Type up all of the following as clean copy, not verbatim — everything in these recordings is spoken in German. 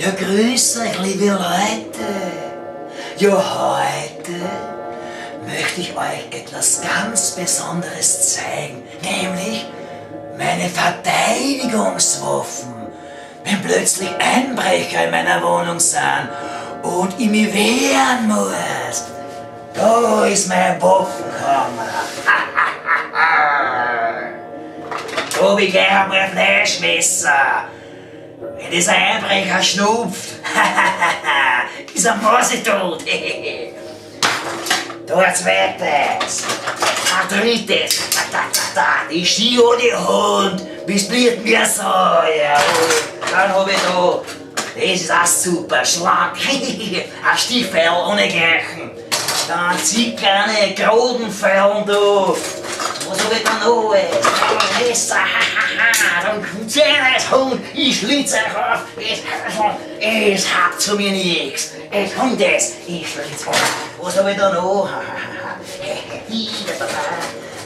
Ja, grüß euch, liebe Leute. Ja, heute möchte ich euch etwas ganz Besonderes zeigen, nämlich meine Verteidigungswaffen. Wenn plötzlich Einbrecher in meiner Wohnung sind und ich mich wehren muss, da ist mein Waffenkammer. Da hab ich gleich einmal ein Fleischmesser. Wenn dieser Einbrecher schnupft, ist er mausetot. Da ein zweites, ein drittes, die Ski ohne Hund, bis blieb mir so. Ja. Dann hab ich da, das ist auch super, schlank, ein Stiefel ohne Gleichen. Dann kleine Grodenfellen da. Was hab ich da noch? Ein Messer, dann kommt einer als Hund, ich schlitze euch auf, es habt zu mir nichts. Es kommt es, ich schlitze auf. Was hab ich da noch?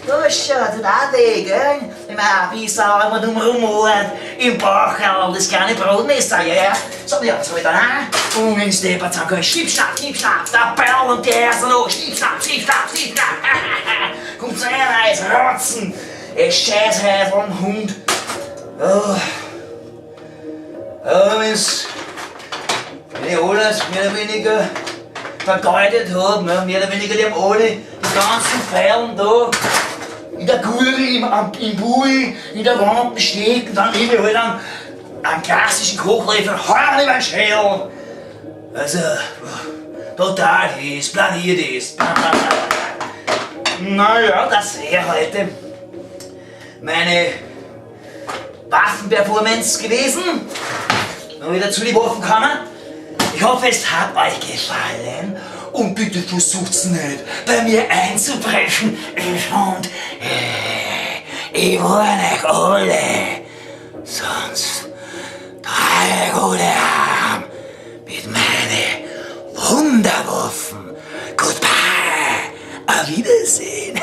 Da schaut auch weh, gell? Ich mein, wie sauer man rumruht im Baucherl, das kleine Brotmesser, ja? So, ja, was hab ich da noch? Und ins Deperzanker, schnipp, schnapp, der Bell und die Erste noch, schnipp, schnapp. Kommt so einer als Rotzen, es Scheißhai vom Hund. Oh. Ja, wenn ich alles mehr oder weniger vergeudet habe, mehr oder weniger, die haben alle die ganzen Pfeilen da in der Gurgel, im Bui, in der Wand stecken, dann überall einen klassischen Kochlöffel, Heuer über den Schädel. Also, total ist, planiert ist. Naja, das wäre heute meine Waffenperformance gewesen. Und wieder zu die Waffenkammer. Ich hoffe, es hat euch gefallen. Und bitte versucht's nicht, bei mir einzubrechen. Ich warne euch alle. Sonst drei gute Arme mit meinen Wunderwaffen. Goodbye. Auf Wiedersehen.